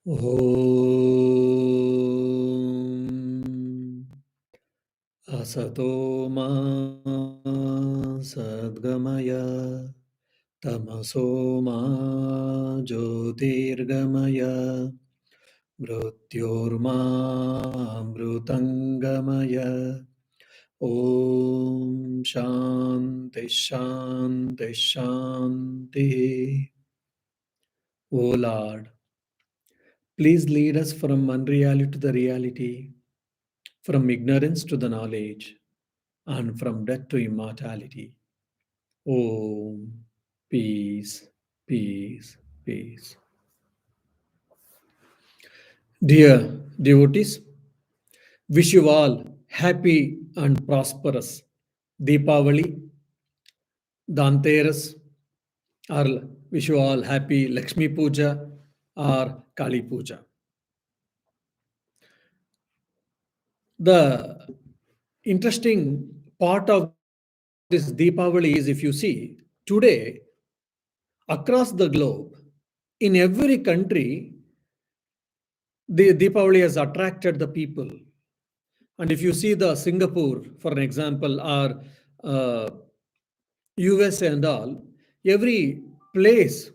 Om Asato Ma Sadgamaya Tamaso Ma Jyotirgamaya Mrityorma Mrutangamaya Om Shanti Shanti Shanti. O Lord, please lead us from unreality to the reality, from ignorance to the knowledge, and from death to immortality. Om. Peace, peace, peace. Dear devotees, wish you all happy and prosperous Deepavali, Dhanteras, or wish you all happy Lakshmi Puja or Kali Puja. The interesting part of this Deepavali is if you see today across the globe, in every country, the Deepavali has attracted the people. And if you see the Singapore, for an example, or USA and all, every place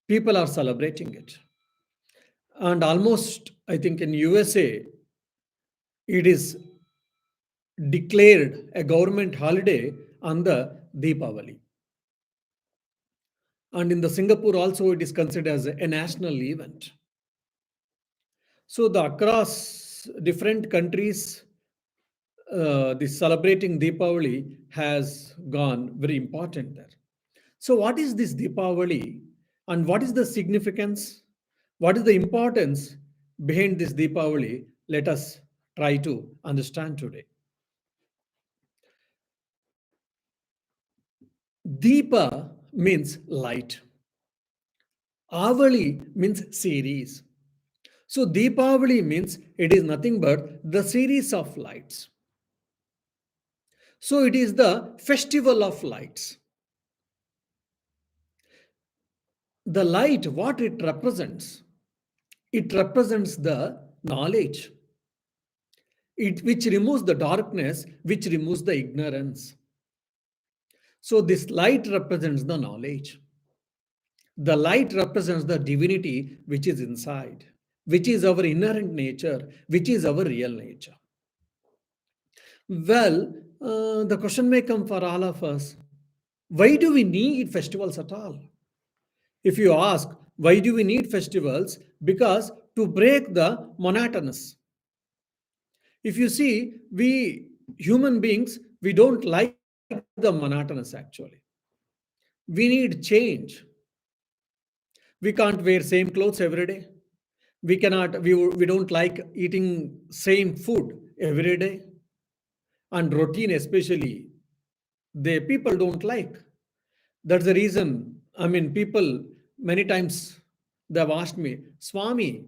people are celebrating it. And almost, I think in USA, it is declared a government holiday on the Deepavali. And in the Singapore also, it is considered as a national event. So the across different countries, the celebrating Deepavali has gone very important there. So what is this Deepavali and what is the significance? What is the importance behind this Deepavali? Let us try to understand today. Deepa means light. Avali means series. So Deepavali means it is nothing but the series of lights. So it is the festival of lights. The light, what it represents? It represents the knowledge, which removes the darkness, which removes the ignorance. So this light represents the knowledge. The light represents the divinity which is inside, which is our inherent nature, which is our real nature. Well, the question may come for all of us, why do we need festivals at all? If you ask, why do we need festivals? Because to break the monotonous. If you see, we human beings, we don't like the monotonous actually. We need change. We can't wear same clothes every day. We don't like eating same food every day. And routine especially, the people don't like. That's the reason, I mean, people many times they've asked me, Swami,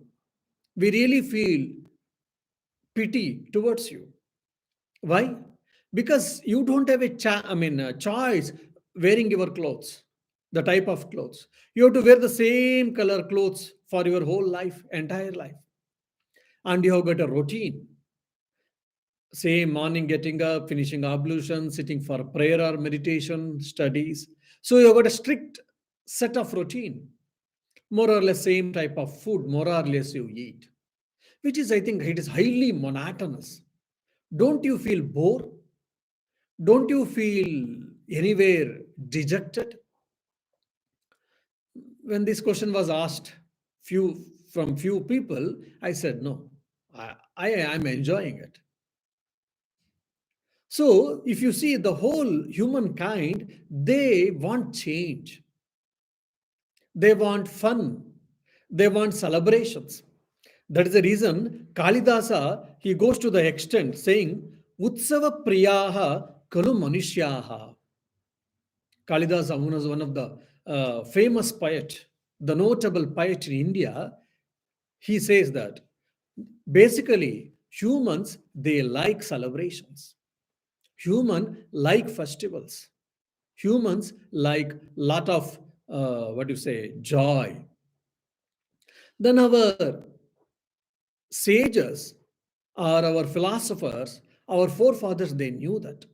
we really feel pity towards you. Why? Because you don't have a choice wearing your clothes, the type of clothes. You have to wear the same color clothes for your whole life, entire life. And you have got a routine. Same morning, getting up, finishing ablution, sitting for prayer or meditation, studies. So you have got a strict set of routine. More or less same type of food, more or less you eat. Which is, I think, it is highly monotonous. Don't you feel bored? Don't you feel anywhere dejected? When this question was asked few people, I said no. I am enjoying it. So if you see the whole humankind, they want change. They want fun. They want celebrations. That is the reason Kalidasa, he goes to the extent saying, Utsava Priyaha Kalu Manushyaha. Kalidasa was one of the famous poet, the notable poet in India. He says that basically humans, they like celebrations. Human like festivals. Humans like lot of joy. Then our sages or our philosophers, our forefathers, they knew that.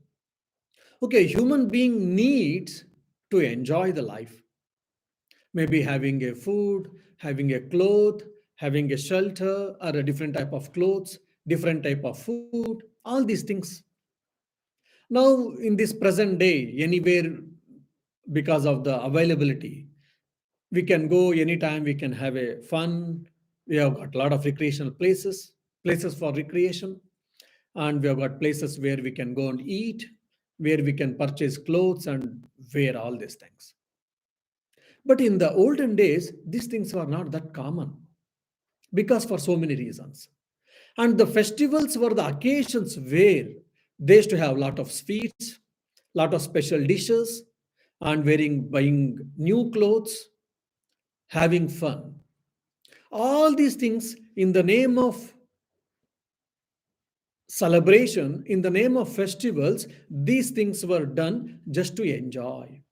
Okay, human being needs to enjoy the life. Maybe having a food, having a cloth, having a shelter or a different type of clothes, different type of food, all these things. Now, in this present day, anywhere, because of the availability, we can go anytime, we can have a fun. We have got a lot of recreational places, places for recreation, and we have got places where we can go and eat, where we can purchase clothes and wear all these things. But in the olden days, these things were not that common because for so many reasons. And the festivals were the occasions where they used to have a lot of sweets, lot of special dishes, and buying new clothes, having fun. All these things in the name of celebration, in the name of festivals, these things were done just to enjoy.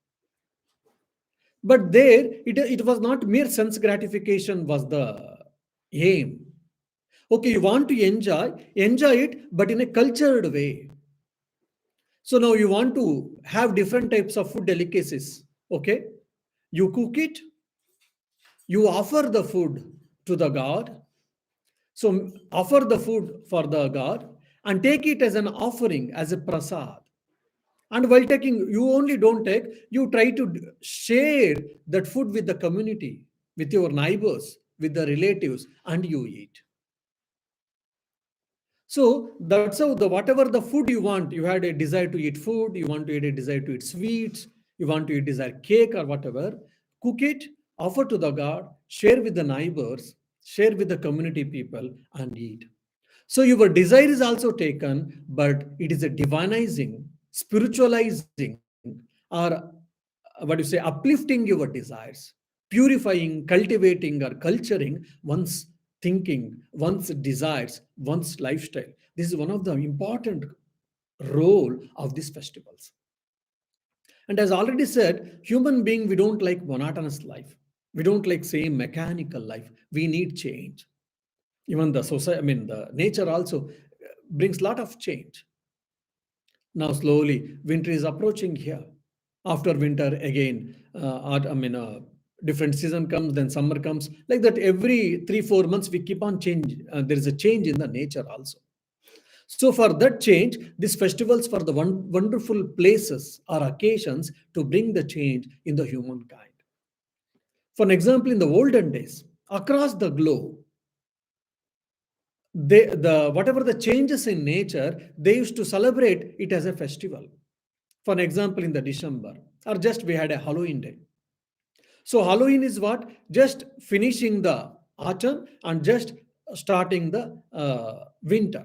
But there, it was not mere sense gratification was the aim. Okay, you want to enjoy it, but in a cultured way. So now you want to have different types of food delicacies. Okay, you cook it, you offer the food to the God. So offer the food for the God and take it as an offering, as a prasad. And while taking, you only don't take, you try to share that food with the community, with your neighbors, with the relatives, and you eat. So that's how the whatever the food you want, you had a desire to eat food, you want to eat a desire to eat sweets, you want to eat desire cake or whatever, cook it, offer to the God, share with the neighbors, share with the community people, and eat. So your desire is also taken, but it is a divinizing, spiritualizing, or uplifting your desires, purifying, cultivating, or culturing one's thinking, one's desires, one's lifestyle. This is one of the important role of these festivals. And as already said, human being, we don't like monotonous life. We don't like same mechanical life. We need change. Even the society, I mean, the nature also brings lot of change. Now slowly, winter is approaching here. After winter, again, different season comes, then summer comes. Like that, every 3-4 months we keep on change. There is a change in the nature also. So for that change, these festivals for the wonderful places or occasions to bring the change in the humankind. For an example, in the olden days, across the globe, the whatever the changes in nature, they used to celebrate it as a festival. For an example, in the December, or just we had a Halloween day. So Halloween is what? Just finishing the autumn and just starting the winter.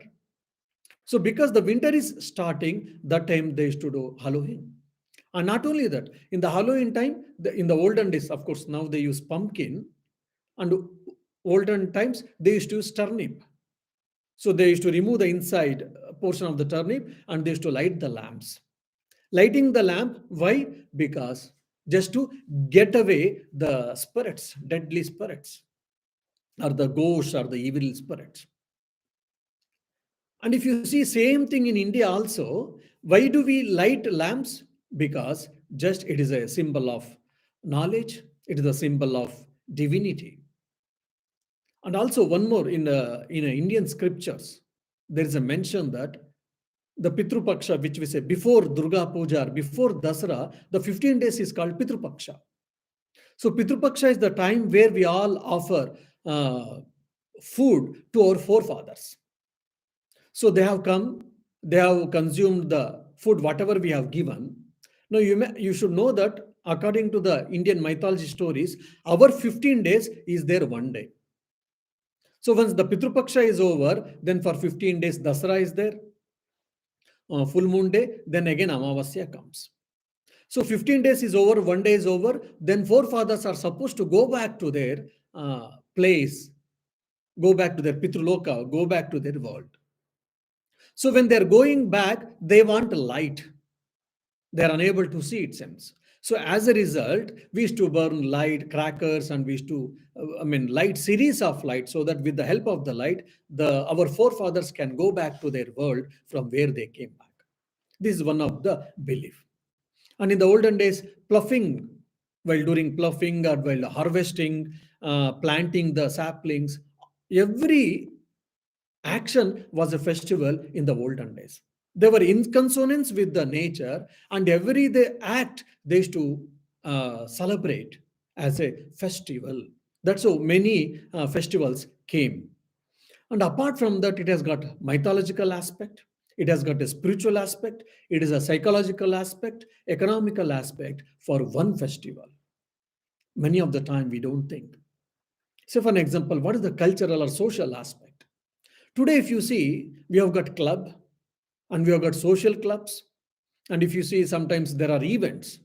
So because the winter is starting, that time they used to do Halloween. And not only that, in the Halloween time, in the olden days, of course, now they use pumpkin, and olden times they used to use turnip. So they used to remove the inside portion of the turnip and they used to light the lamps. Lighting the lamp, why? Because just to get away the spirits, deadly spirits, or the ghosts or the evil spirits. And if you see same thing in India also, why do we light lamps? Because just it is a symbol of knowledge, it is a symbol of divinity. And also one more in Indian scriptures, there is a mention that the Pitru Paksha, which we say before Durga Puja, before Dasara, the 15 days is called Pitru Paksha. So Pitru Paksha is the time where we all offer food to our forefathers. So they have come, they have consumed the food, whatever we have given. Now you should know that according to the Indian mythology stories, our 15 days is their one day. So once the Pitru Paksha is over, then for 15 days Dasara is there, full moon day, then again Amavasya comes. So 15 days is over, one day is over, then forefathers are supposed to go back to their place, go back to their Pitruloka, go back to their world. So when they're going back, they want light. They're unable to see, it seems. So as a result, we used to burn light crackers, and we used to, light series of light, so that with the help of the light, our forefathers can go back to their world from where they came back. This is one of the belief. And in the olden days, ploughing, while during ploughing or while harvesting, planting the saplings, every action was a festival in the olden days. They were in consonance with the nature, and every they act they used to celebrate as a festival. That's how many festivals came. And apart from that, it has got mythological aspect, it has got a spiritual aspect, it is a psychological aspect, economical aspect for one festival. Many of the time we don't think. So for an example, what is the cultural or social aspect? Today, if you see, we have got club and we have got social clubs. And if you see, sometimes there are events.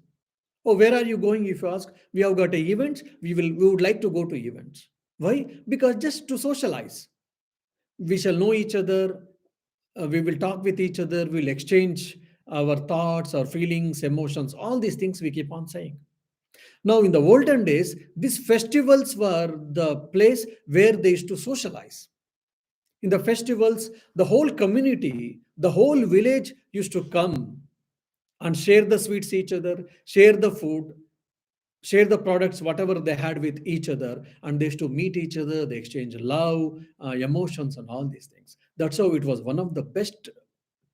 Oh, where are you going? If you ask, we have got a event. We would like to go to events. Why? Because just to socialize. We shall know each other. We will talk with each other. We'll exchange our thoughts, our feelings, emotions. All these things we keep on saying. Now, in the olden days, these festivals were the place where they used to socialize. In the festivals, the whole community, the whole village used to come and share the sweets each other, share the food, share the products, whatever they had with each other, and they used to meet each other, they exchange love, emotions, and all these things. That's how it was one of the best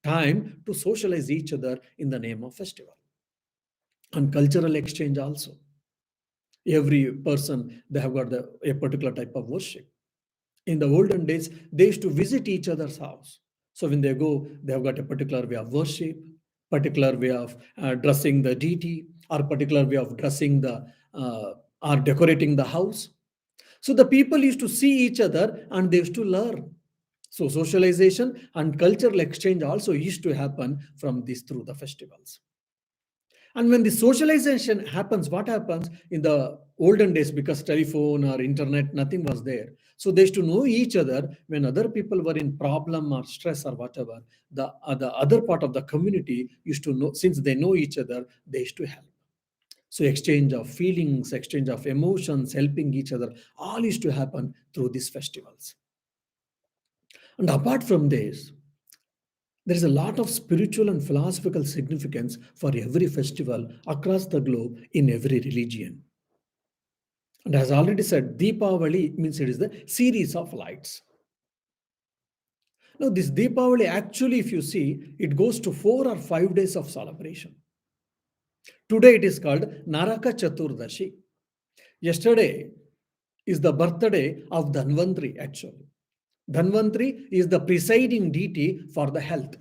time to socialize each other in the name of festival. And cultural exchange also. Every person, they have got a particular type of worship. In the olden days, they used to visit each other's house. So when they go, they have got a particular way of worship, particular way of dressing the deity, or particular way of dressing or decorating the house. So the people used to see each other and they used to learn. So socialization and cultural exchange also used to happen from this through the festivals. And when the socialization happens, what happens in the olden days, because telephone or internet, nothing was there. So they used to know each other when other people were in problem or stress or whatever. The other part of the community used to know, since they know each other, they used to help. So exchange of feelings, exchange of emotions, helping each other, all used to happen through these festivals. And apart from this, there is a lot of spiritual and philosophical significance for every festival across the globe in every religion. And as I already said, Deepavali means it is the series of lights. Now, this Deepavali actually, if you see, it goes to 4 or 5 days of celebration. Today it is called Naraka Chaturdashi. Yesterday is the birthday of Dhanvantri actually. Dhanvantri is the presiding deity for the health.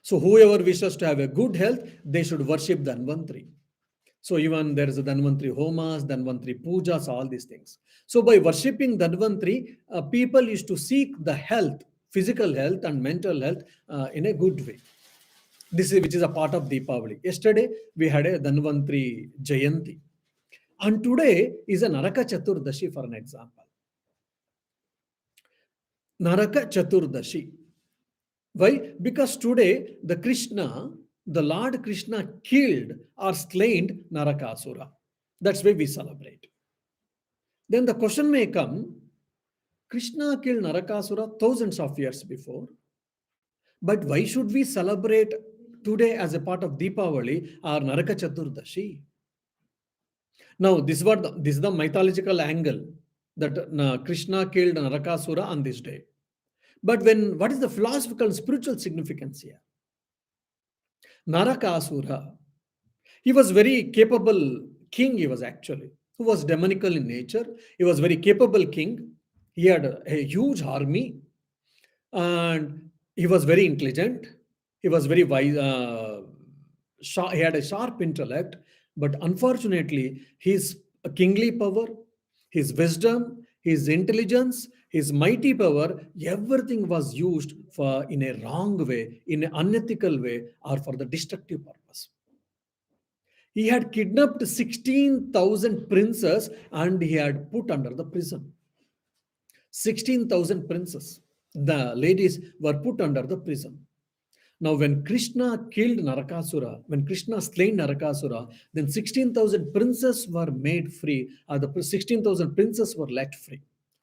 So whoever wishes to have a good health, they should worship Dhanvantri. So even there is a Dhanvantri Homas, Dhanvantri Pujas, all these things. So by worshipping Dhanvantri, people used to seek the health, physical health and mental health in a good way. This is which is a part of Deepavali. Yesterday we had a Dhanvantri Jayanti. And today is a Naraka Chaturdashi for an example. Naraka Chaturdashi. Why? Because today the Lord Krishna killed or slain Narakasura. That's why we celebrate. Then the question may come, Krishna killed Narakasura thousands of years before, but why should we celebrate today as a part of Deepavali or Naraka Chaturdashi? Now, this is the mythological angle that Krishna killed Narakasura on this day. But what is the philosophical and spiritual significance here? Narakasura, he was very capable king, he was actually, who was demonical in nature. He was very capable king. He had a huge army and he was very intelligent. He was very wise. He had a sharp intellect, but unfortunately, his kingly power, his wisdom, his intelligence, his mighty power, everything was used for in a wrong way, in an unethical way, or for the destructive purpose. He had kidnapped 16,000 princes and he had put under the prison. 16,000 princes. The ladies were put under the prison. Now, when Krishna killed Narakasura, when Krishna slain Narakasura, then 16,000 princes were made free, the 16,000 princes were let free.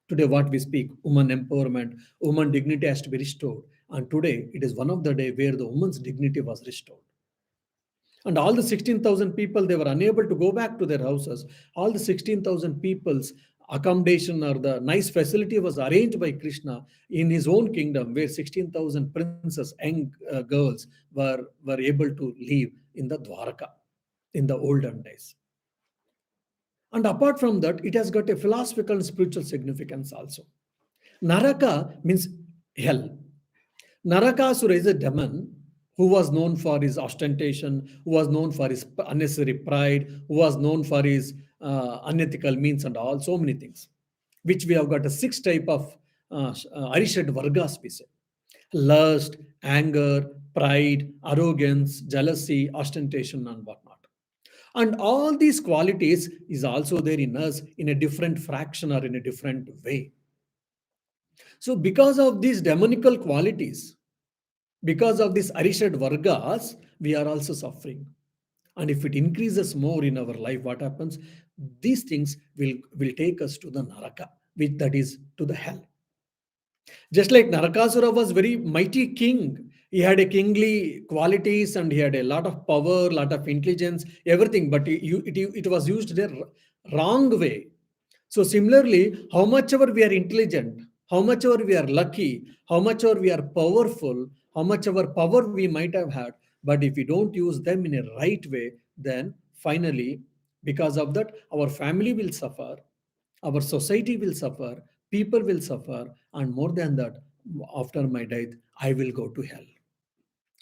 Today, what we speak, woman empowerment, woman dignity has to be restored. And today, it is one of the day where the woman's dignity was restored. And all the 16,000 people, they were unable to go back to their houses. All the 16,000 people's accommodation or the nice facility was arranged by Krishna in his own kingdom, where 16,000 princes, young girls, were able to live in the Dwarka in the olden days. And apart from that, it has got a philosophical and spiritual significance also. Naraka means hell. Narakasura is a demon who was known for his ostentation, who was known for his unnecessary pride, who was known for his unethical means and all, so many things, which we have got a six type of Arishad Vargas, we say. Lust, anger, pride, arrogance, jealousy, ostentation, and whatnot. And all these qualities is also there in us in a different fraction or in a different way. So because of these demonical qualities, because of this Arishad Vargas, we are also suffering. And if it increases more in our life, what happens? These things will take us to the Naraka, which that is to the hell. Just like Narakasura was very mighty king. He had a kingly qualities and he had a lot of power, lot of intelligence, everything, but it was used the wrong way. So similarly, how much ever we are intelligent, how much ever we are lucky, how much ever we are powerful, how much ever power we might have had, but if we don't use them in a right way, then finally, because of that, our family will suffer, our society will suffer, people will suffer, and more than that, after my death, I will go to hell.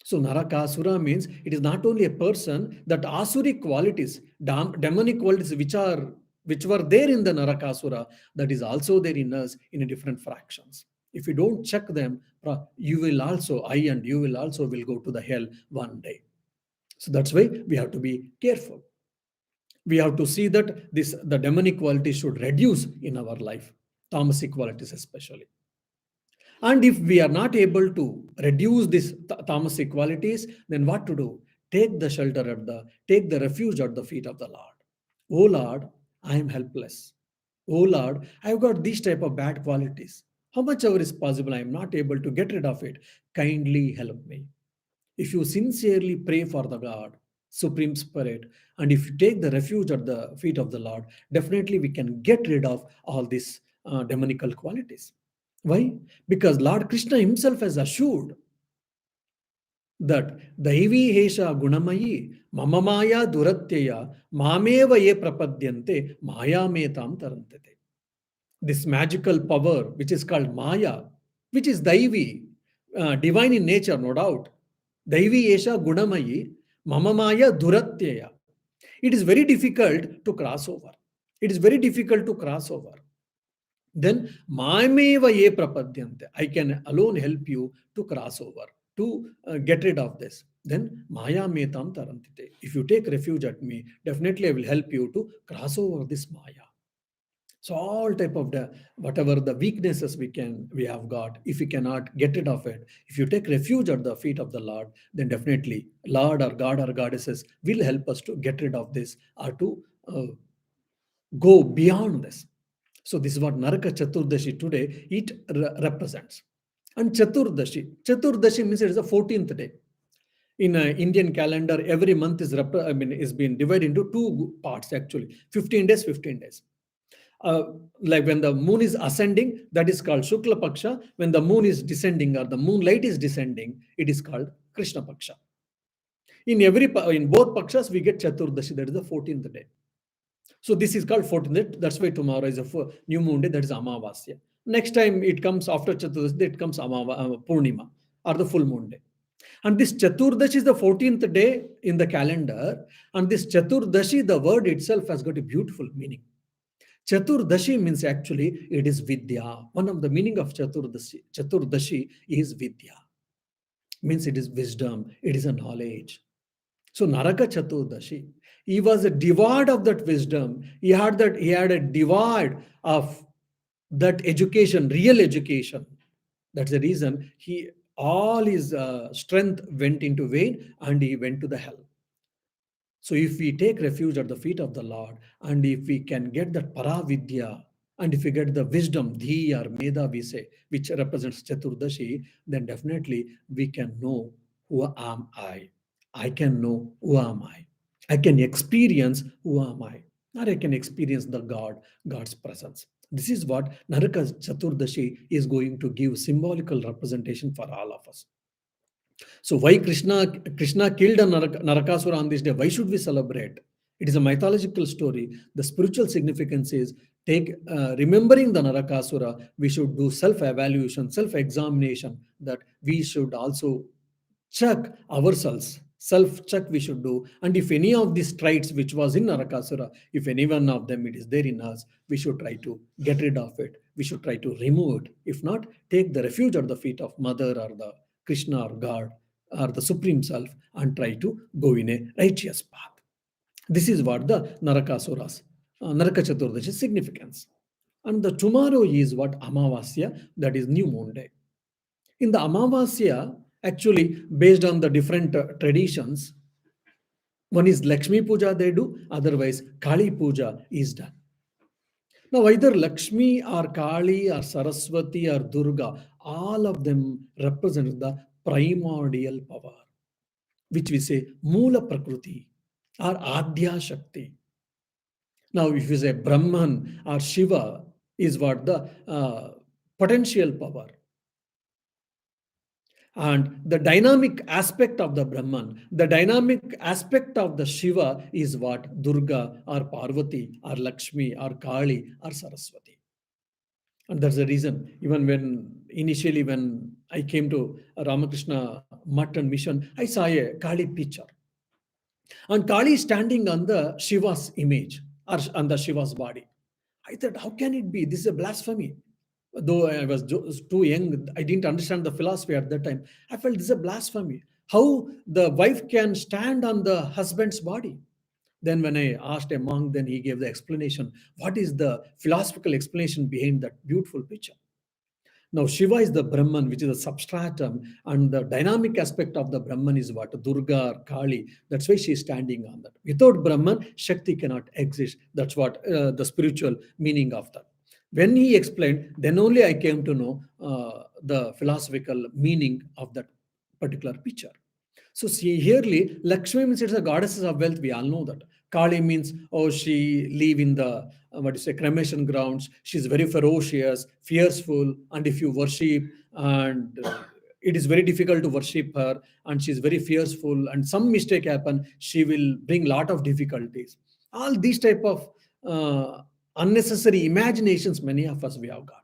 So Narakasura means it is not only a person, that asuric qualities, demonic qualities which were there in the Narakasura, that is also there in us in a different fractions. If you don't check them, you will also, I and you will also will go to the hell one day. So that's why we have to be careful. We have to see that the demonic qualities should reduce in our life, tamasic qualities especially. And if we are not able to reduce these tamasic qualities, then what to do? Take the refuge at the feet of the Lord. Oh Lord, I am helpless. Oh Lord, I've got these type of bad qualities. How much ever is possible, I am not able to get rid of it. Kindly help me. If you sincerely pray for the God, Supreme Spirit, and if you take the refuge at the feet of the Lord, definitely we can get rid of all these demonical qualities. Why? Because Lord Krishna himself has assured that Daivi Hesha Gunamayi Mamamaya Duratyaya Mameva Ye Prapadyante Maya Metam Tarantate. This magical power, which is called Maya, which is Daivi, divine in nature, no doubt. Daivi Esha Gunamayi Mamamaya Duratyaya. It is very difficult to cross over. It is very difficult to cross over. Then Mameva Ye Prapadyante. I can alone help you to cross over, to get rid of this. Then Maya Metam Tarantite. If you take refuge at me, definitely I will help you to cross over this Maya. So all type of whatever the weaknesses we have got, if we cannot get rid of it, if you take refuge at the feet of the Lord, then definitely Lord or God or goddesses will help us to get rid of this or to go beyond this. So this is what Naraka Chaturdashi today it represents. And Chaturdashi means it is the 14th day. In Indian calendar, every month is been divided into two parts actually. 15 days, 15 days. Like when the moon is ascending, that is called Shukla Paksha. When the moon is descending or the moonlight is descending, it is called Krishna Paksha. In both Pakshas, we get Chaturdashi, that is the 14th day. So this is called 14th. That's why tomorrow is a new moon day, that is Amavasya. Next time it comes after Chaturdashi, it comes Purnima or the full moon day. And this Chaturdashi is the 14th day in the calendar. And this Chaturdashi, the word itself has got a beautiful meaning. Chaturdashi means actually it is Vidya. One of the meaning of Chaturdashi is Vidya. Means it is wisdom, it is a knowledge. So Naraka Chaturdashi, he was a devoid of that wisdom. He had a devoid of that education, real education. That's the reason he all his strength went into vain and he went to the hell. So if we take refuge at the feet of the Lord, and if we can get that paravidya, and if we get the wisdom, dhi or meda we say, which represents Chaturdashi, then definitely we can know who am I. I can know who am I. I can experience who am I. Or I can experience the God, God's presence. This is what Naraka Chaturdashi is going to give symbolical representation for all of us. So why Krishna killed a Narakasura on this day? Why should we celebrate? It is a mythological story. The spiritual significance is remembering the Narakasura. We should do self-evaluation, self-examination. That we should also check ourselves. Self-check we should do. And if any of these traits which was in Narakasura, if any one of them it is there in us, we should try to get rid of it. We should try to remove it. If not, take the refuge at the feet of Mother or the Krishna or God or the Supreme Self and try to go in a righteous path. This is what the Narakasuras, Naraka Chaturdashi significance. And the tomorrow is what Amavasya, that is new moon day. In the Amavasya, actually based on the different traditions, one is Lakshmi Puja they do, otherwise Kali Puja is done. Now either Lakshmi or Kali or Saraswati or Durga, all of them represent the primordial power, which we say Mula Prakriti or Adya Shakti. Now, if you say Brahman or Shiva is what the potential power. And the dynamic aspect of the Brahman, the dynamic aspect of the Shiva is what Durga or Parvati or Lakshmi or Kali or Saraswati. And that's the reason, even when I came to Ramakrishna Mutt and Mission, I saw a Kali picture. And Kali is standing on the Shiva's image or on the Shiva's body. I thought, how can it be? This is a blasphemy. Though I was too young, I didn't understand the philosophy at that time. I felt this is a blasphemy. How the wife can stand on the husband's body? Then when I asked a monk, then he gave the explanation. What is the philosophical explanation behind that beautiful picture? Now, Shiva is the Brahman, which is the substratum, and the dynamic aspect of the Brahman is what? Durga or Kali. That's why she is standing on that. Without Brahman, Shakti cannot exist. That's what the spiritual meaning of that. When he explained, then only I came to know the philosophical meaning of that particular picture. So see, herely, Lakshmi means it's a goddess of wealth. We all know that. Kali means, oh, she live in the, cremation grounds. She's very ferocious, fearful. And if you worship, and it is very difficult to worship her, and she's very fearful, and some mistake happen, she will bring lot of difficulties. All these type of unnecessary imaginations, many of us we have got.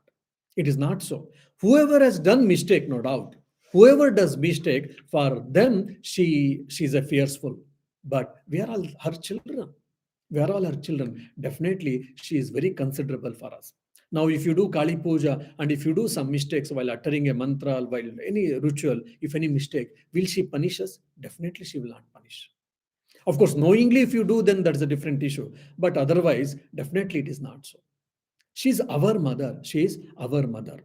It is not so. Whoever has done mistake, no doubt, whoever does mistake, for them she's a fearful, but we are all her children. We are all her children. Definitely she is very considerable for us. Now if you do Kali Puja and if you do some mistakes while uttering a mantra, while any ritual, if any mistake, will she punish us? Definitely she will not punish. Of course, knowingly if you do, then that's a different issue, but otherwise definitely it is not so. She's our mother. She is our mother.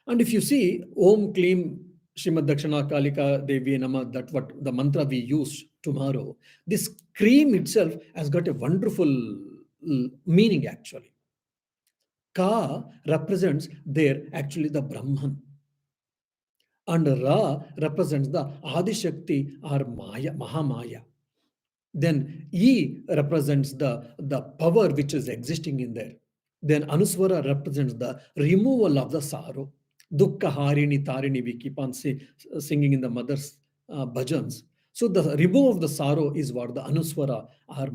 And if you see Om Klim Shrimad Dakshana Kalika Devi Nama, that what the mantra we use tomorrow, this cream itself has got a wonderful meaning actually. Ka represents there actually the Brahman. And Ra represents the Adishakti or Maya, Mahamaya. Then E represents the power which is existing in there. Then Anuswara represents the removal of the sorrow. Dukkha Harini Tarini, we keep on singing in the mother's bhajans. So the removal of the sorrow is what the Anuswara are.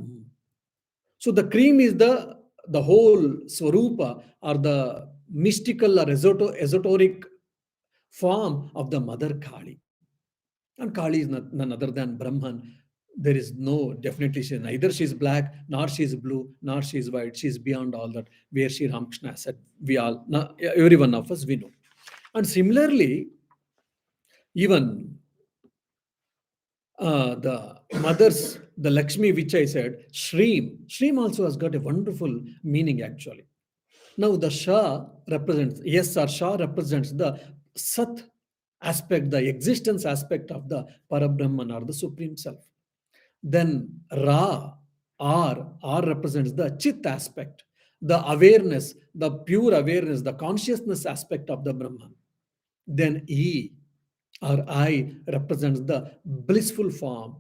So the cream is the whole Swarupa or the mystical or esoteric form of the mother Kali. And Kali is none other than Brahman. There is no definitely neither she is black, nor she is blue, nor she is white. She is beyond all that. Where Sri Ramakrishna said, we all, every one of us, we know. And similarly, even the mothers, the Lakshmi, which I said, Shreem also has got a wonderful meaning actually. Now the Shah represents, yes, our Shah represents the Sat aspect, the existence aspect of the Parabrahman or the Supreme Self. Then Ra, R represents the Chit aspect, the awareness, the pure awareness, the consciousness aspect of the Brahman. Then E or I represents the blissful form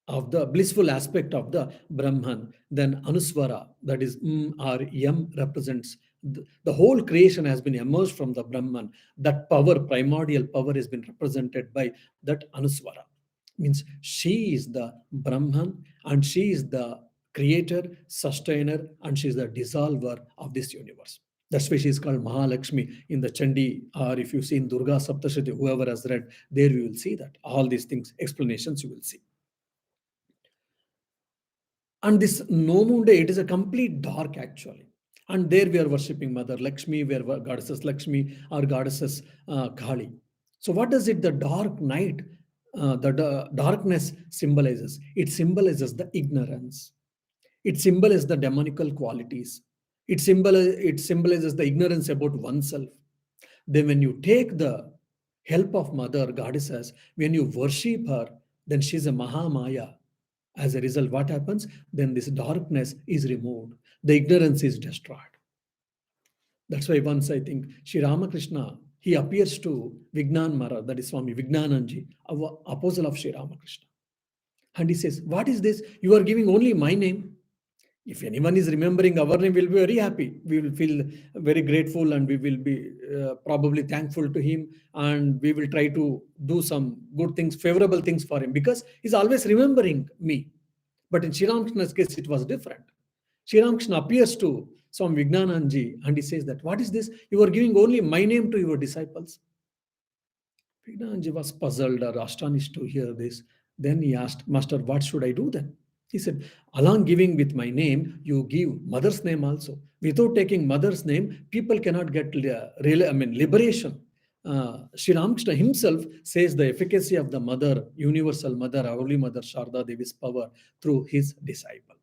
of the blissful aspect of the Brahman. Then Anuswara, that is or M, represents the whole creation has been emerged from the Brahman. That power, primordial power, has been represented by that Anuswara. Means she is the Brahman and she is the creator, sustainer, and she is the dissolver of this universe. That's why she is called Mahalakshmi in the Chandi, or if you see in Durga Saptashati, whoever has read, there you will see that. All these things, explanations you will see. And this no moon day, it is a complete dark actually. And there we are worshipping Mother Lakshmi, we are goddesses Lakshmi or goddesses Kali. So what does it, the dark night, the darkness symbolizes? It symbolizes the ignorance. It symbolizes the demonical qualities. It symbolizes the ignorance about oneself. Then when you take the help of Mother Goddesses, when you worship her, then she's a Mahamaya. As a result, what happens? Then this darkness is removed. The ignorance is destroyed. That's why once I think Sri Ramakrishna, he appears to Vignan Maharaj, that is Swami Vignananji, apostle of Sri Ramakrishna. And he says, what is this? You are giving only my name. If anyone is remembering our name, we'll be very happy. We will feel very grateful and we will be probably thankful to him. And we will try to do some good things, favorable things for him because he's always remembering me. But in Sri Ramakrishna's case, it was different. Sri Ramakrishna appears to Swami Vignananji and he says that, what is this? You are giving only my name to your disciples. Vignananji was puzzled or astonished to hear this. Then he asked, Master, what should I do then? He said, along giving with my name, you give mother's name also. Without taking mother's name, people cannot get liberation. Sri Ramakrishna himself says the efficacy of the mother, universal mother, holy mother Sharda Devi's power through his disciple.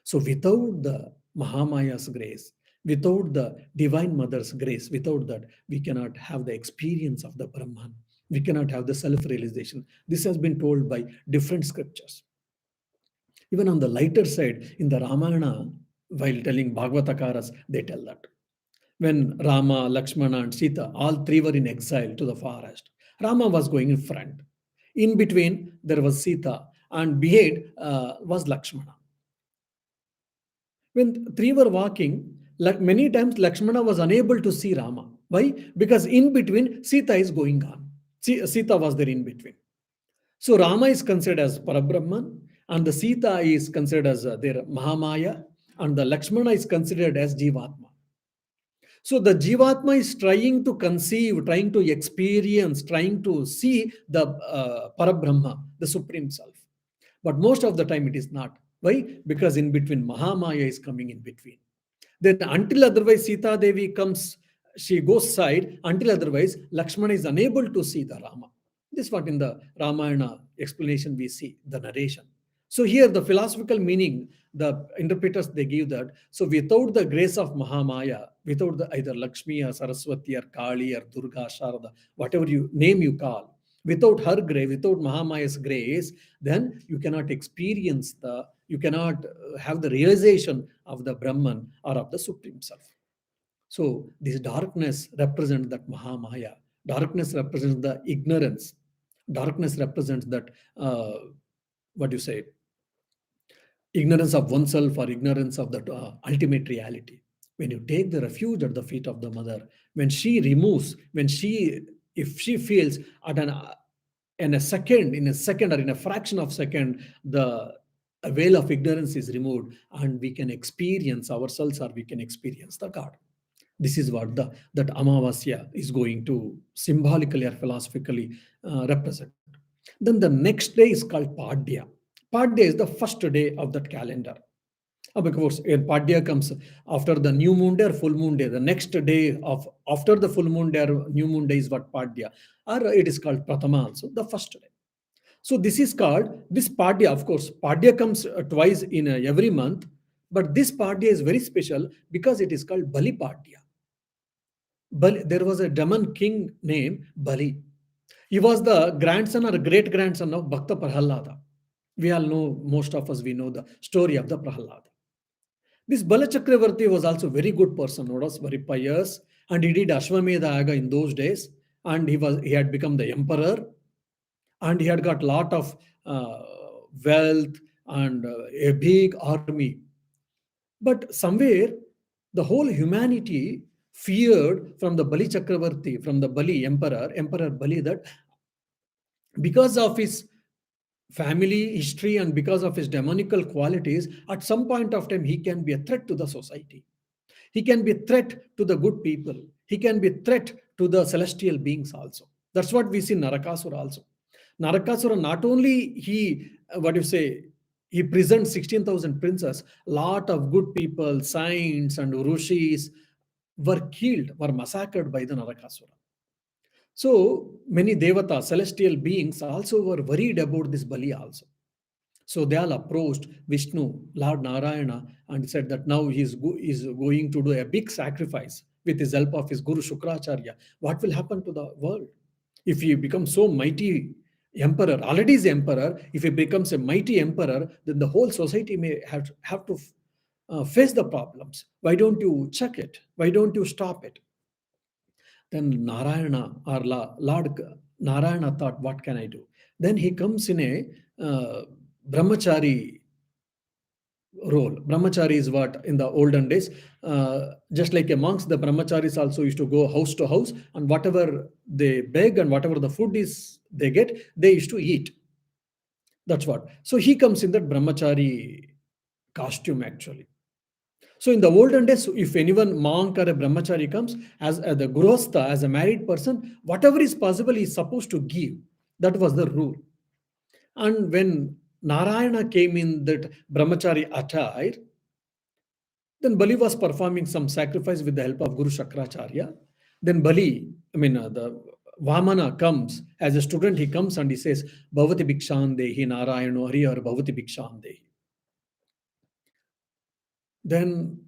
So without the Mahamaya's grace, without the Divine Mother's grace, without that, we cannot have the experience of the Brahman. We cannot have the self-realization. This has been told by different scriptures. Even on the lighter side, in the Ramayana, while telling Bhagavatakaras, they tell that. When Rama, Lakshmana, and Sita, all three were in exile to the forest, Rama was going in front. In between, there was Sita, and behind was Lakshmana. When three were walking, like many times Lakshmana was unable to see Rama. Why? Because in between, Sita is going on. Sita was there in between. So Rama is considered as Parabrahman, and the Sita is considered as their Mahamaya, and the Lakshmana is considered as Jivatma. So the Jivatma is trying to conceive, trying to experience, trying to see the Parabrahma, the Supreme Self. But most of the time it is not. Why? Because in between Mahamaya is coming in between. Then until otherwise Sita Devi comes, she goes side, until otherwise Lakshmana is unable to see the Rama. This is what in the Ramayana explanation we see, the narration. So here the philosophical meaning, the interpreters, they give that. So without the grace of Mahamaya, without the either Lakshmi or Saraswati or Kali or Durga, Sharada, whatever you name you call, without her grace, without Mahamaya's grace, then you cannot experience you cannot have the realization of the Brahman or of the Supreme Self. So this darkness represents that Mahamaya. Darkness represents the ignorance. Darkness represents that, what do you say, ignorance of oneself or ignorance of the ultimate reality. When you take the refuge at the feet of the mother, when she removes, if she feels in a second or in a fraction of second, the veil of ignorance is removed and we can experience ourselves or we can experience the God. This is what that Amavasya is going to symbolically or philosophically represent. Then the next day is called Padya. Padya is the first day of that calendar. Of course, Padya comes after the new moon day or full moon day. The next day after the full moon day or new moon day is what Padya, or it is called Pratama also, the first day. So this is called, this Padya, of course, Padya comes twice in every month, but this Padya is very special because it is called Bali Padya. There was a demon king named Bali. He was the grandson or great grandson of Bhakta Prahalada. We all know, most of us, we know the story of the Prahalada. This Bala Chakravarti was also very good person, was very pious, and he did Ashwamedha Yaga in those days, and he had become the emperor, and he had got lot of wealth and a big army. But somewhere the whole humanity feared from the Bali Chakravarti, from the Bali Emperor Bali, that because of his family history and because of his demonical qualities, at some point of time he can be a threat to the society. He can be a threat to the good people. He can be a threat to the celestial beings also. That's what we see in Narakasura also. Narakasura, not only he, what you say, he presents 16,000 princes, lot of good people, saints and rishis were killed, were massacred by the Narakasura. So many devata, celestial beings also were worried about this Bali also. So they all approached Vishnu, Lord Narayana, and said that now is going to do a big sacrifice with his help of his Guru Shukracharya. What will happen to the world? If he becomes so mighty emperor, already is emperor, if he becomes a mighty emperor, then the whole society may have to face the problems. Why don't you check it? Why don't you stop it? Then Narayana or Lord Narayana thought, what can I do? Then he comes in a brahmachari role. Brahmachari is what in the olden days, just like a monks, the brahmacharis also used to go house to house, and whatever they beg and whatever the food is they get, they used to eat. That's what. So he comes in that brahmachari costume actually. So in the olden days, if anyone monk or a brahmachari comes as the grostha, as a married person, whatever is possible, he is supposed to give. That was the rule. And when Narayana came in that brahmachari attire, then Bali was performing some sacrifice with the help of Guru Shakracharya. Then Bali, the Vamana comes as a student. He comes and he says, "Bhavati Bhikshan Dehi Narayano Hari or Bhavati Bhikshan Dehi." Then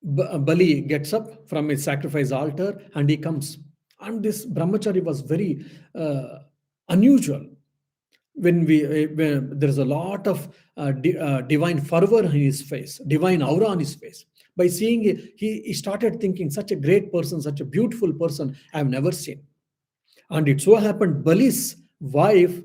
Bali gets up from his sacrifice altar and he comes. And this brahmachari was very unusual. When there's a lot of divine fervor in his face, divine aura on his face. By seeing it, he started thinking, such a great person, such a beautiful person I have never seen. And it so happened, Bali's wife,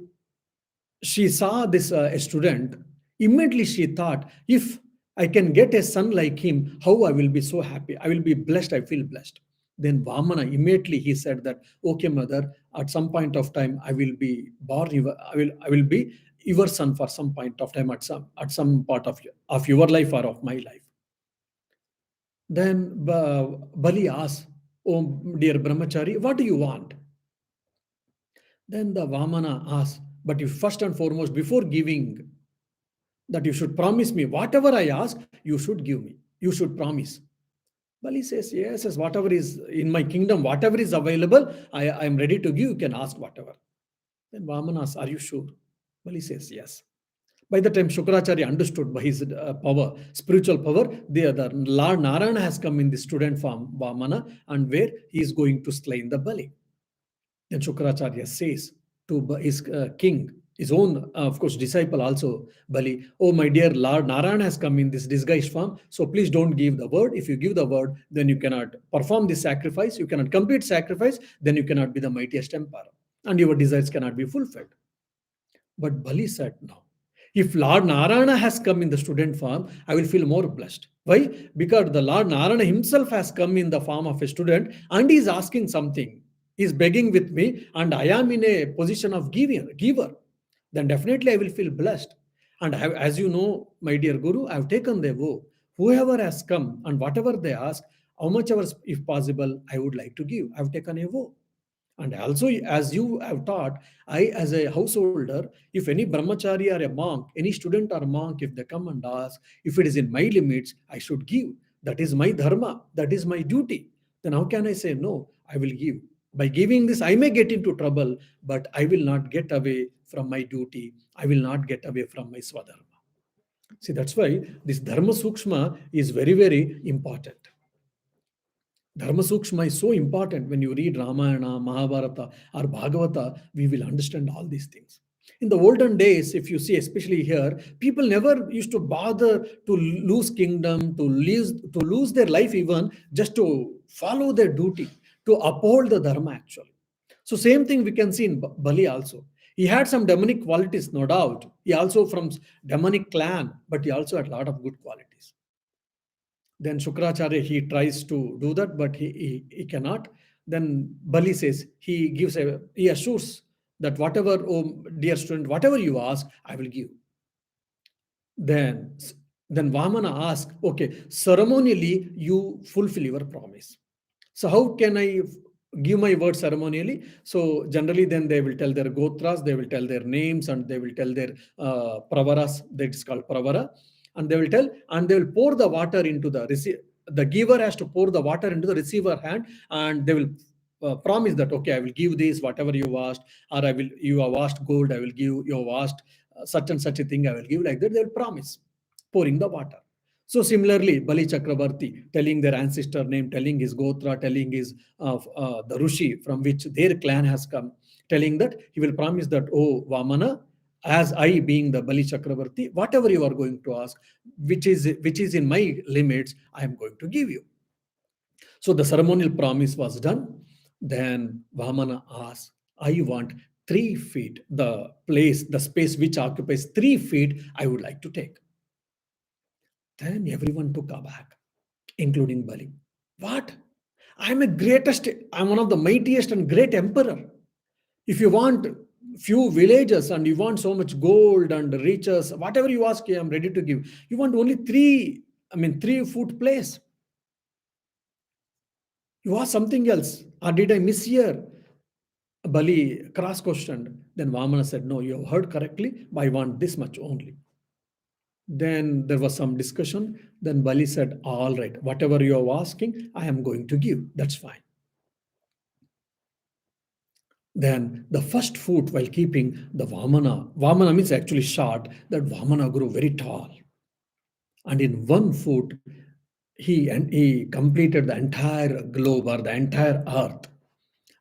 she saw this student. Immediately she thought, if I can get a son like him, how I will be so happy. I will be blessed. I feel blessed. Then Vamana, immediately he said that, okay, mother, at some point of time, I will be born. I will be your son for some point of time at some part of your life or of my life. Then Bali asked, oh dear brahmachari, what do you want? Then the Vamana asked, but you first and foremost, before giving, that you should promise me whatever I ask, you should give me. You should promise. Bali says, yes, whatever is in my kingdom, whatever is available, I am ready to give. You can ask whatever. Then Vamana asks, are you sure? Bali says, yes. By the time Shukracharya understood by his power, spiritual power, the Lord Narayana has come in the student form, Vamana, and where he is going to slay the Bali. Then Shukracharya says to his king, his own, of course, disciple also, Bali, oh, my dear Lord Narayana has come in this disguised form, so please don't give the word. If you give the word, then you cannot perform this sacrifice, you cannot complete sacrifice, then you cannot be the mightiest emperor, and your desires cannot be fulfilled. But Bali said, no. If Lord Narayana has come in the student form, I will feel more blessed. Why? Because the Lord Narayana himself has come in the form of a student and he is asking something. He is begging with me and I am in a position of giver. Then definitely I will feel blessed. And as you know, my dear Guru, I have taken the vow. Whoever has come and whatever they ask, how much ever, if possible, I would like to give. I have taken a vow. And also, as you have taught, I, as a householder, if any brahmachari or a monk, any student or monk, if they come and ask, if it is in my limits, I should give. That is my dharma. That is my duty. Then how can I say, no, I will give? By giving this, I may get into trouble, but I will not get away from my duty. I will not get away from my swadharma. See, that's why this dharma sukshma is very, very important. Dharma Sukshma is so important. When you read Ramayana, Mahabharata, or Bhagavata, we will understand all these things. In the olden days, if you see, especially here, people never used to bother to lose kingdom, to lose their life even just to follow their duty, to uphold the dharma actually. So same thing we can see in Bali also. He had some demonic qualities, no doubt. He also from demonic clan, but he also had a lot of good qualities. Then Shukracharya, he tries to do that, but he cannot. Then Bali says, he assures that whatever, oh dear student, whatever you ask, I will give. Then, then Vamana asks, okay, ceremonially, you fulfill your promise. So how can I give my word ceremonially? So generally, then they will tell their gotras, they will tell their names, and they will tell their pravaras. That is called pravara, and they will tell, and they will pour the water into the receive. The giver has to pour the water into the receiver hand, and they will promise that okay, I will give this whatever you asked, or I will you have asked gold, I will give you have asked such and such a thing, I will give like that. They will promise pouring the water. So similarly, Bali Chakrabarti telling their ancestor name, telling his Gotra, telling his the Rushi from which their clan has come, telling that he will promise that, oh Vamana, as I being the Bali Chakrabarti, whatever you are going to ask, which is in my limits, I am going to give you. So the ceremonial promise was done. Then Vamana asked, I want 3 feet, the space which occupies 3 feet, I would like to take. Then everyone took aback, including Bali. What? I'm one of the mightiest and great emperor. If you want few villages and you want so much gold and riches, whatever you ask, I'm ready to give. You want only 3 foot place. You ask something else. Or did I mishear? Bali cross questioned. Then Vamana said, no, you have heard correctly, but I want this much only. Then there was some discussion. Then Bali said, all right, whatever you are asking, I am going to give. That's fine. Then the first foot while keeping the Vamana means actually short, that Vamana grew very tall. And in 1 foot, he completed the entire globe or the entire earth.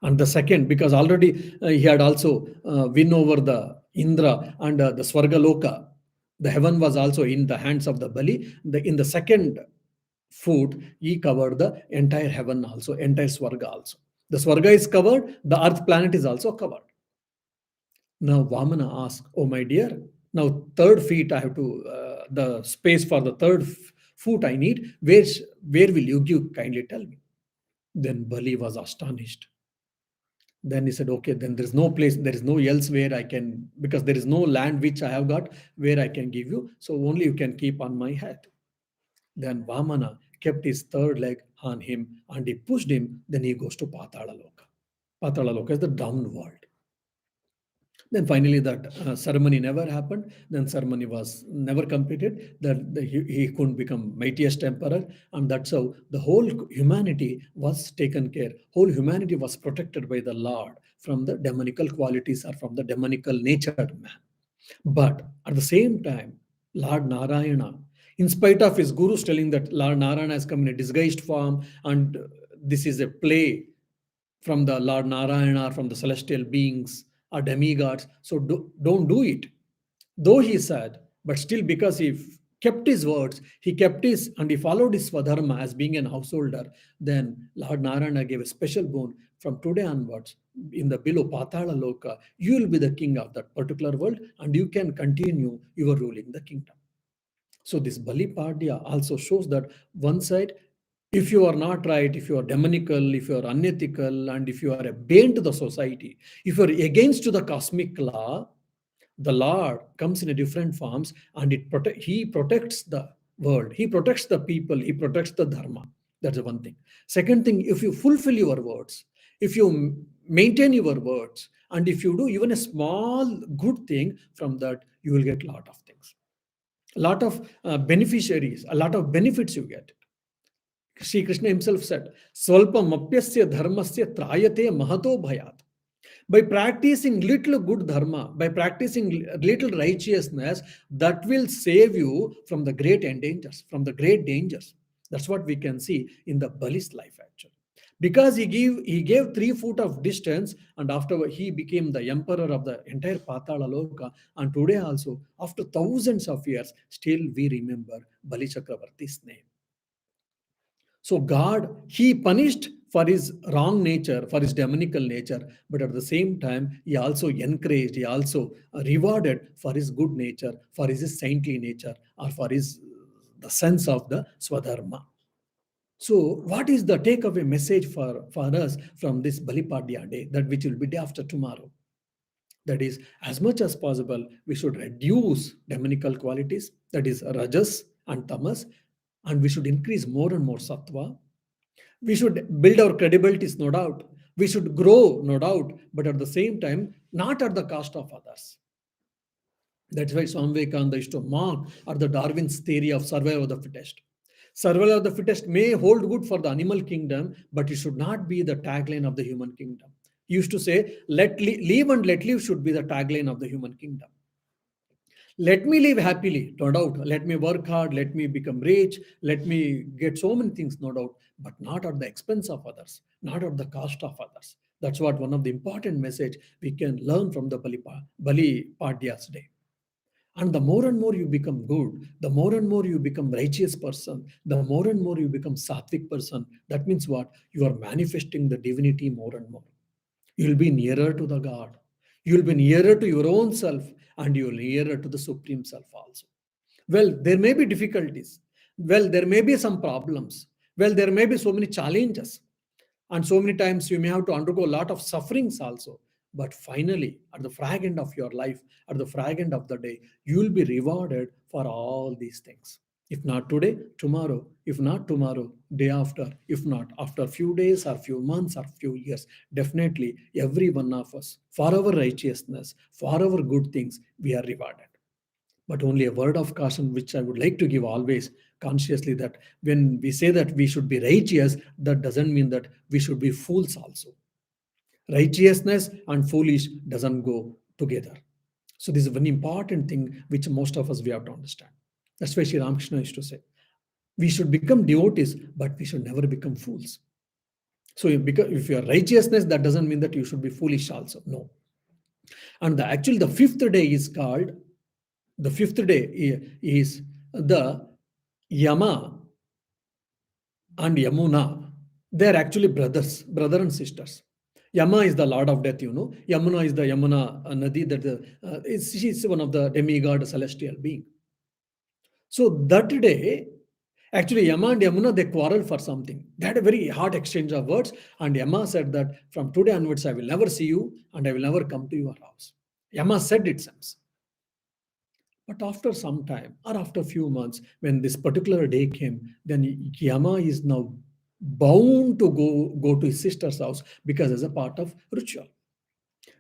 And the second, because already he had also win over the Indra and the Swargaloka. The heaven was also in the hands of the Bali. In the second foot, he covered the entire heaven also, entire Swarga also. The Swarga is covered, the earth planet is also covered. Now Vamana asked, oh my dear, now 3 feet I have to, the space for the foot I need, where will you give? Kindly tell me. Then Bali was astonished. Then he said, okay, then there is no place, there is no elsewhere I can, because there is no land which I have got where I can give you. So only you can keep on my head. Then Vamana kept his third leg on him and he pushed him. Then he goes to Patala Loka. Patala Loka is the down world. Then finally, that ceremony never happened. Then ceremony was never completed. He couldn't become mightiest emperor, and that's how the whole humanity was taken care. Whole humanity was protected by the Lord from the demonical qualities or from the demonical natured man. But at the same time, Lord Narayana, in spite of his gurus telling that Lord Narayana has come in a disguised form and this is a play from the Lord Narayana, from the celestial beings or demigods. So don't do it. Though he said, but still because he kept his words, he kept his and he followed his Swadharma as being an householder, then Lord Narayana gave a special boon from today onwards. In the below Patala Loka, you will be the king of that particular world and you can continue your ruling the kingdom. So this Bali Padya also shows that one side, if you are not right, if you are demonical, if you are unethical, and if you are a bane to the society, if you are against the cosmic law, the Lord comes in a different forms and he protects the world, he protects the people, he protects the dharma. That's the one thing. Second thing, if you fulfill your words, if you maintain your words, and if you do even a small good thing, from that you will get a lot of things, a lot of beneficiaries, a lot of benefits you get. Sri Krishna himself said, Swalpam apyasya dharmasya trayate mahato bhayat. By practicing little good dharma, by practicing little righteousness, that will save you from the great endangers, from the great dangers. That's what we can see in the Bali's life actually. because he gave 3 foot of distance, and afterward he became the emperor of the entire Patala Loka. And today also, after thousands of years, still we remember Bali Chakravarti's name. So God, he punished for his wrong nature, for his demonical nature, but at the same time, he also encouraged, he also rewarded for his good nature, for his saintly nature, or for his the sense of the Swadharma. So, what is the takeaway message for us from this Balipadya day, that which will be day after tomorrow? That is, as much as possible, we should reduce demonical qualities, that is, rajas and tamas, and we should increase more and more sattva. We should build our credibilities, no doubt. We should grow, no doubt, but at the same time, not at the cost of others. That's why Swami Vivekananda used to mock at the Darwin's theory of survival of the fittest. Survival of the fittest may hold good for the animal kingdom, but it should not be the tagline of the human kingdom. He used to say, live and let live should be the tagline of the human kingdom. Let me live happily, no doubt. Let me work hard, let me become rich, let me get so many things, no doubt, but not at the expense of others, not at the cost of others. That's what one of the important message we can learn from the Bali Padya's day. And the more and more you become good, the more and more you become righteous person, the more and more you become sattvic person. That means what? You are manifesting the divinity more and more. You'll be nearer to the God. You'll be nearer to your own self, and you'll be nearer to the Supreme Self also. Well, there may be difficulties. Well, there may be some problems. Well, there may be so many challenges. And so many times you may have to undergo a lot of sufferings also. But finally, at the frag end of your life, at the frag end of the day, you will be rewarded for all these things. If not today, tomorrow. If not tomorrow, day after. If not, after a few days or few months or few years. Definitely, every one of us, for our righteousness, for our good things, we are rewarded. But only a word of caution, which I would like to give always consciously, that when we say that we should be righteous, that doesn't mean that we should be fools also. Righteousness and foolish doesn't go together. So this is one important thing which most of us we have to understand. That's why Sri Ramakrishna used to say, we should become devotees, but we should never become fools. So if you are righteousness, that doesn't mean that you should be foolish also. No. And actually the fifth day is called, the fifth day is the Yama and Yamuna. They are actually brother and sisters. Yama is the lord of death, Yamuna is the Yamuna Nadi, that she is one of the demigod celestial being. So that day, actually Yama and Yamuna, they quarrel for something. They had a very hard exchange of words, and Yama said that from today onwards I will never see you and I will never come to your house. Yama said it seems. But after some time, or after a few months, when this particular day came, then Yama is now bound to go to his sister's house, because as a part of ritual.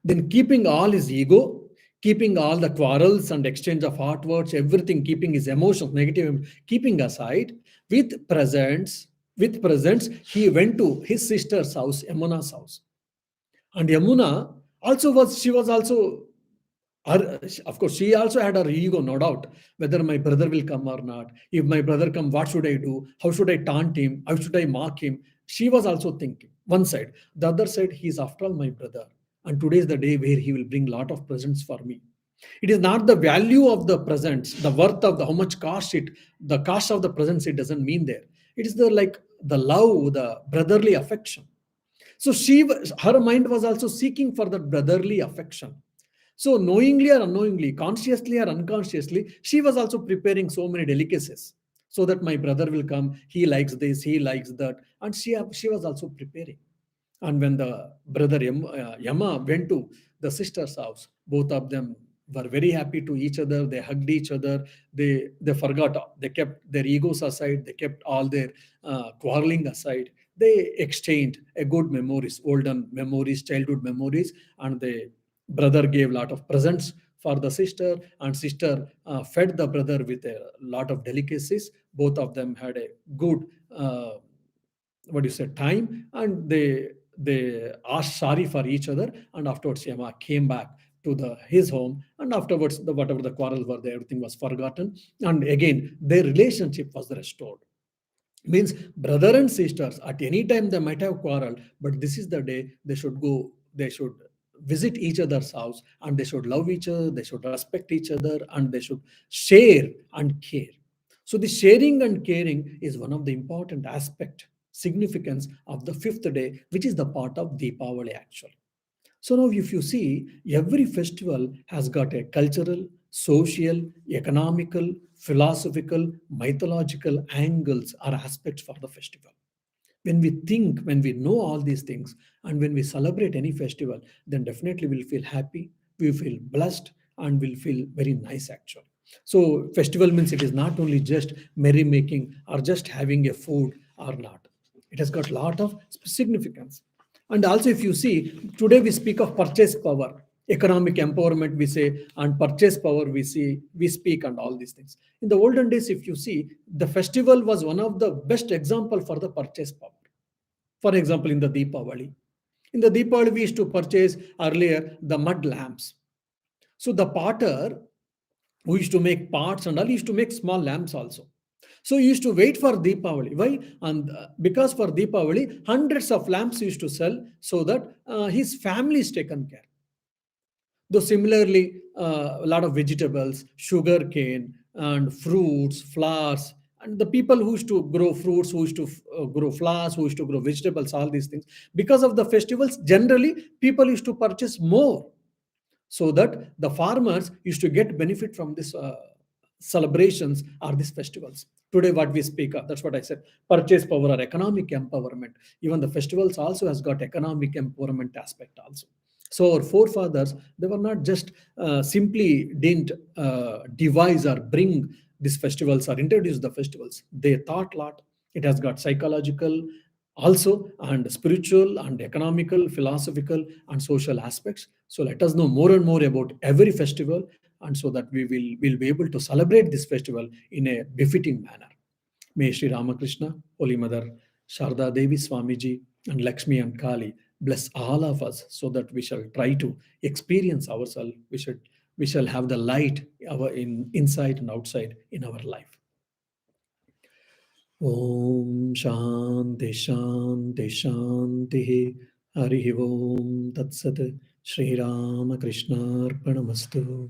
Then, keeping all his ego, keeping all the quarrels and exchange of hot words, everything, keeping his emotions, negative, keeping aside, with presents, he went to his sister's house, Yamuna's house. And Yamuna she was also of course, she also had her ego, no doubt, whether my brother will come or not. If my brother come, what should I do? How should I taunt him? How should I mock him? She was also thinking. One side. The other side, he is after all my brother. And today is the day where he will bring lot of presents for me. It is not the value of the presents, the worth of how much the cost of the presents, it doesn't mean there. It is the love, the brotherly affection. So her mind was also seeking for that brotherly affection. So knowingly or unknowingly, consciously or unconsciously, she was also preparing so many delicacies, so that my brother will come. He likes this, he likes that, and she was also preparing. And when the brother Yama went to the sister's house, both of them were very happy to each other. They hugged each other. They forgot. They kept their egos aside. They kept all their quarreling aside. They exchanged a good memories, olden memories, childhood memories, and the brother gave a lot of presents for the sister, and sister fed the brother with a lot of delicacies. Both of them had a good time, and they asked sorry for each other, and afterwards Yama came back to his home, and afterwards whatever the quarrels were there, everything was forgotten, and again their relationship was restored. Means brother and sisters at any time they might have quarrel, but this is the day they should go, they should visit each other's house, and they should love each other, they should respect each other, and they should share and care. So the sharing and caring is one of the important aspect significance of the fifth day, which is the part of Deepavali actually. So now, if you see, every festival has got a cultural, social, economical, philosophical, mythological angles or aspects for the festival. When we think, when we know all these things, and when we celebrate any festival, then definitely we'll feel happy, we feel blessed, and we'll feel very nice actually. So, festival means it is not only just merrymaking or just having a food or not. It has got a lot of significance. And also, if you see, today we speak of purchase power, economic empowerment, we say, and purchase power, we see, we speak, and all these things. In the olden days, if you see, the festival was one of the best example for the purchase power. For example, in the Deepavali. In the Deepavali, we used to purchase earlier the mud lamps. So the potter who used to make pots and all used to make small lamps also. So he used to wait for Deepavali. Why? And because for Deepavali, hundreds of lamps used to sell so that his family is taken care. Though similarly, a lot of vegetables, sugar cane, and fruits, flowers, and the people who used to grow fruits, who used to grow flowers, who used to grow vegetables, all these things, because of the festivals, generally people used to purchase more so that the farmers used to get benefit from this celebrations or these festivals. Today what we speak of, that's what I said, purchase power or economic empowerment. Even the festivals also has got economic empowerment aspect also. So our forefathers, they were not just simply didn't devise or bring these festivals or introduce the festivals. They thought a lot. It has got psychological also, and spiritual and economical, philosophical and social aspects. So let us know more and more about every festival, and so that will be able to celebrate this festival in a befitting manner. May Sri Ramakrishna, Holy Mother, Sharda Devi, Swamiji, and Lakshmi and Kali bless all of us, so that we shall try to experience ourselves. We shall have the light our inside and outside in our life. Om Shanti Shanti Shanti. Hari Om Tat Sat. Shri Ramakrishna Arpanamastu.